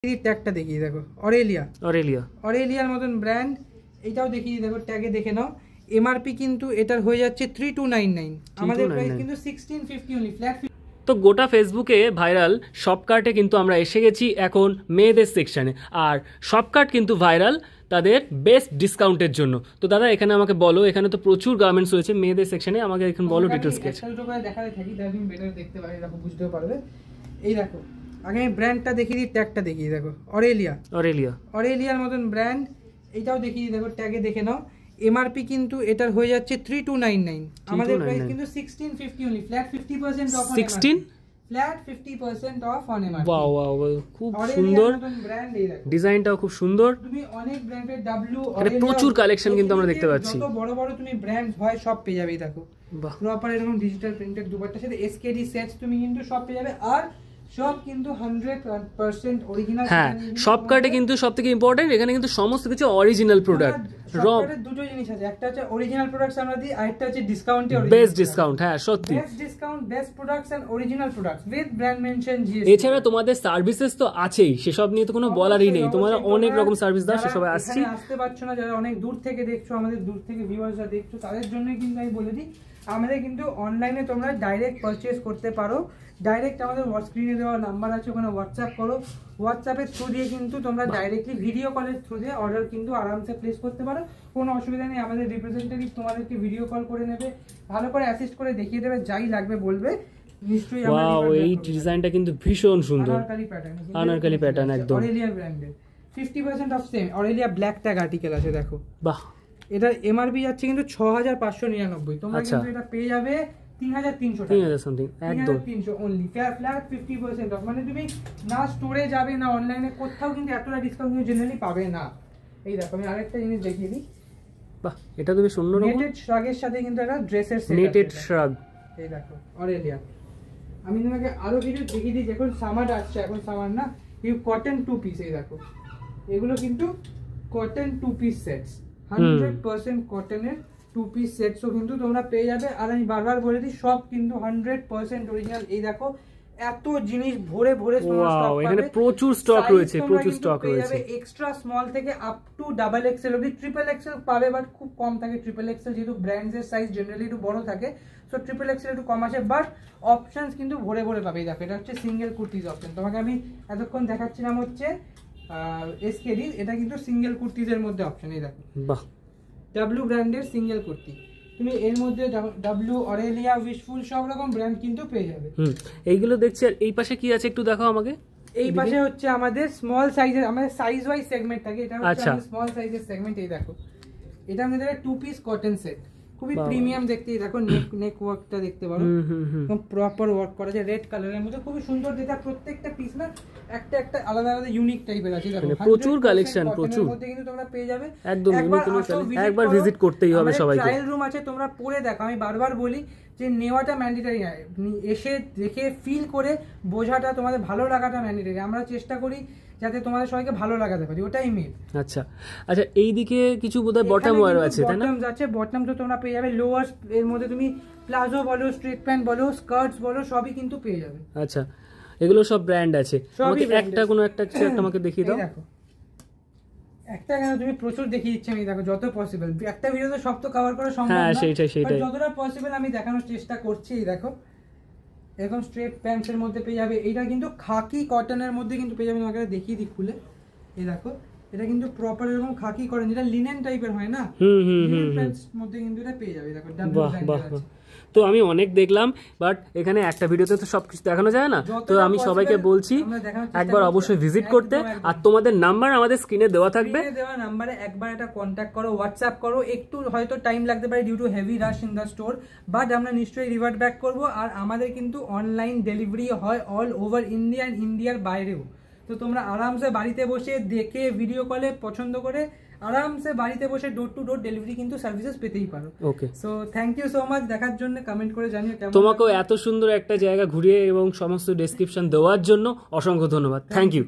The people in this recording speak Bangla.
ট্যাগটা দেখিয়ে দেখো, অরেলিয়া অরেলিয়া অরেলিয়ার মতন ব্র্যান্ড। এটাও দেখিয়ে দেখো, ট্যাগে দেখে নাও। এমআরপি কিন্তু এটার হয়ে যাচ্ছে 3299, আমাদের প্রাইস কিন্তু 1650 অনলি, ফ্ল্যাট। তো গোটা ফেসবুকে ভাইরাল শপকার্টে কিন্তু আমরা এসে গেছি এখন মেয়েদের সেকশনে, আর শপকার্ট কিন্তু ভাইরাল তাদের বেস্ট ডিসকাউন্টের জন্য। তো দাদা এখানে আমাকে বলো, এখানে তো প্রচুর গার্মেন্টস রয়েছে মেয়েদের সেকশনে, আমাকে এখন বলো ডিটেইলস কি আছে। দেখাতে থাকি তাহলে তুমি বেটার দেখতে পারবে, দেখো বুঝতে পারবে। এই দেখো আগে আমি ব্র্যান্ডটা দেখিয়ে দিই, ট্যাগটা দেখিয়ে দেখো, অরেলিয়া অরেলিয়া অরেলিয়ার মতন ব্র্যান্ড। এটাও দেখিয়ে দেখো, ট্যাগে দেখে নাও। এমআরপি কিন্তু এটার হয়ে যাচ্ছে 3299, আমাদের প্রাইস কিন্তু 1650 only, flat 50% of. 16 flat 50% of on MRP. Wow wow, খুব সুন্দর ব্র্যান্ড। এই দেখো ডিজাইনটাও খুব সুন্দর, তুমি অনেক ব্র্যান্ডের ডাব্লিউ এটা প্রচুর কালেকশন কিন্তু আমরা দেখতে পাচ্ছি। যত বড় বড় তুমি ব্র্যান্ড হয় সব পেয়ে যাবে। এই দেখো প্রপার এরকম ডিজিটাল প্রিন্টেড দুপাট্টার সাথে এসকেডি সেটস তুমি কিন্তু সব পেয়ে যাবে, আর সব কিন্তু 100% অরিজিনাল। হ্যাঁ, শপকার্টে কিন্তু সবথেকে ইম্পর্টেন্ট এখানে কিন্তু সমস্ত কিছু অরিজিনাল প্রোডাক্ট। দুটো জিনিস আছে, একটা হচ্ছে অরিজিনাল প্রোডাক্টস আমরা দিই, আর একটা হচ্ছে ডিসকাউন্টে বেস্ট ডিসকাউন্ট। হ্যাঁ সত্যি, best discount, best products and original products with brand mention GST. এছাড়া তোমাদের সার্ভিসেস তো আছেই, সেসব নিয়ে তো কোনো বলারই নেই, তোমরা অনেক রকম সার্ভিস দাও, সেসব আসছি। আসতে পারছো না, যারা অনেক দূর থেকে দেখছো, আমাদের দূর থেকে ভিউয়ার্সরা দেখছো, তাদের জন্যই কিন্তু আমি বলে দিই, আমাদের কিন্তু অনলাইনে তোমরা ডাইরেক্ট পারচেজ করতে পারো। ডাইরেক্ট আমাদের স্ক্রিনে দেওয়া নাম্বার আছে, ওখানে হোয়াটসঅ্যাপ করো, হোয়াটসঅ্যাপের থ্রু দিয়ে কিন্তু তোমরা ডাইরেক্টলি ভিডিও কলের থ্রু দিয়ে অর্ডার কিন্তু আরামসে প্লেস করতে পারো, কোনো অসুবিধা নেই। আমাদের রিপ্রেজেন্টেটিভ তোমাদেরকে ভিডিও কল করে নেবে, ভালো করে অ্যাসিস্ট করে দেখিয়ে দেবে, যাই লাগবে বলবে নিশ্চয়ই। ওয়াও, এই ডিজাইনটা কিন্তু ভীষণ সুন্দর, আনারকলি প্যাটার্ন একদম অরেলিয়া ব্র্যান্ডের। 50% of same Aurelia black tag article আছে দেখো। বাহ, এটার এমআরপি যাচ্ছে কিন্তু 6599, তোমরা কিন্তু এটা পেয়ে যাবে 3300 টাকা, 3000 সামথিং, একদম 3300 অনলি, ফ্ল্যাট 50% অফ। মানে তুমি না স্টোরে যাবে না অনলাইনে কোথাও কিন্তু এতটা ডিসকাউন্ট তুমি জেনারেলি পাবে না। এই দেখো আমি আরেকটা জিনিস দেখিয়ে দিই। বাহ, এটা তো বেশ অন্যরকম, নেটেড শ্রাগের সাথে কিন্তু একটা ড্রেসের সেট, নেটেড শ্রাগ। এই দেখো অরেলিয়া। আমি তোমাকে আরো কিছু দেখিয়ে দিই, যখন সামার আসছে, এখন সামার না, এই কটন টু পিস। এই দেখো এগুলো কিন্তু কটন টু পিস সেটস, 100% কটনের টু পিস সেটসও কিন্তু তোমরা পেয়ে যাবে। আর আমি বারবার বলে দিই, সব কিন্তু 100% অরিজিনাল। এই দেখো এত জিনিস ভরে ভরে স্টক, এখানে প্রচুর স্টক রয়েছে, প্রচুর স্টক রয়েছে। এক্সট্রা স্মল থেকে আপ টু ডাবল এক্সেল অবধি, ট্রিপল এক্সেল পাবে বাট খুব কম থাকে। ট্রিপল এক্সেল যেহেতু ব্র্যান্ডের সাইজ জেনারেলি একটু বড় থাকে, সো ট্রিপল এক্সেল একটু কম আসে, বাট অপশনস কিন্তু ভরে ভরে পাবে। দেখো এটা হচ্ছে সিঙ্গেল কুর্তিজ অপশন, তোমাকে আমি এতক্ষণ দেখাচ্ছিলাম হচ্ছে এসকেডি, এটা কিন্তু সিঙ্গেল কুর্তিজের মধ্যে অপশন। এই দেখো বাহ, ডাব্লিউ ব্র্যান্ডের সিঙ্গেল কুর্তি, তুমি এর মধ্যে ডাব্লিউ, অরেলিয়া, উইশফুল সব রকম ব্র্যান্ড কিন্তু পেয়ে যাবে। এইগুলো দেখছি। আর এই পাশে কি আছে একটু দেখাও আমাকে। এই পাশে হচ্ছে আমাদের স্মল সাইজের, আমাদের সাইজ ওয়াইজ সেগমেন্ট থাকে, এটা হচ্ছে আমাদের স্মল সাইজের সেগমেন্ট। এই দেখো এটা আমাদের টু পিস কটন সেট, খুবই প্রিমিয়াম দেখতে। দেখো নেক ওয়ার্কটা দেখতে পারো, একদম প্রপার ওয়ার্ক করা আছে, রেড কালারের মধ্যে খুবই সুন্দর। যেটা প্রত্যেকটা পিস না একটা একটা আলাদা আলাদা ইউনিক টাইপের আছে। দেখো প্রচুর কালেকশন, প্রচুর মধ্যে কিন্তু তোমরা পেয়ে যাবে, একদম ইউনিক কালেকশন। একবার ভিজিট করতেই হবে সবাইকে। ট্রায়াল রুম আছে, তোমরা পরে দেখো। আমি বারবার বলি যে নেওয়াটা ম্যান্ডেটরি নয়, এসে দেখে ফিল করে বোঝাটা, তোমাদের ভালো লাগাটা ম্যান্ডেটরি। আমরা চেষ্টা করি যাতে তোমাদের সবাইকে ভালো লাগাতে পারি, ওটাই মেন। আচ্ছা আচ্ছা, এইদিকে কিছু বোধহয় বটম ওয়্যার আছে, তাই না? বটমস আছে, বটম তো তোমরা পেয়ে যাবে। লোয়ার এর মধ্যে তুমি প্লাজো বলো, স্ট্রেট প্যান্ট বলো, স্কার্টস বলো, সবই কিন্তু পেয়ে যাবে। আচ্ছা, এগুলো সব ব্র্যান্ড আছে। আমাকে একটা কোনো একটা আমাকে দেখিয়ে দাও। দেখো একটা কেন, তুমি প্রচুর দেখিয়ে দিচ্ছি আমি, দেখো যত পসিবল। একটা ভিডিওতে সব তো কভার করা সম্ভব না, সেটাই যতটা পসিবল আমি দেখানোর চেষ্টা করছি। এই দেখো এরকম স্ট্রেট প্যান্টসের মধ্যে পেয়ে যাবে। এটা কিন্তু খাকি কটনের মধ্যে কিন্তু পেয়ে যাবে, তোমাকে দেখিয়ে দিই খুলে। এই দেখো এটা কিন্তু প্রপার এরকম খাকি কটন, যেটা লিনেন টাইপের হয় না, লিনেন প্যান্টস মধ্যে কিন্তু এটা পেয়ে যাবে। দেখো ডাবল ব্র্যান্ডের আছে। তো আমি অনেক দেখলাম, বাট এখানে একটা ভিডিওতে তো সবকিছু দেখানো যায় না। তো আমি সবাইকে বলছি একবার অবশ্যই ভিজিট করতে, আর তোমাদের নাম্বার আমাদের স্ক্রিনে দেওয়া থাকবে, দেওয়া নাম্বারে একবার এটা কন্ট্যাক্ট করো, হোয়াটসঅ্যাপ করো। একটু হয়তো টাইম লাগতে পারে due to heavy rush in the store, but আমরা নিশ্চয়ই রিভার্ট ব্যাক করবো। আর আমাদের কিন্তু অনলাইন ডেলিভারি হয় অল ওভার ইন্ডিয়া, ইন্ডিয়ার বাইরেও। তো তোমরা আরামসে বাড়িতে বসে দেখে ভিডিও কলে পছন্দ করে আরামসে বাড়িতে বসে ডোর টু ডোর ডেলিভারি কিন্তু সার্ভিসেস পেতেই পারো। Okay, so thank you so much দেখার জন্য। কমেন্ট করে জানিও কেমন। তোমাকেও এত সুন্দর একটা জায়গা ঘুরিয়ে এবং সমস্ত ডেসক্রিপশন দেওয়ার জন্য অসংখ্য ধন্যবাদ। Thank you.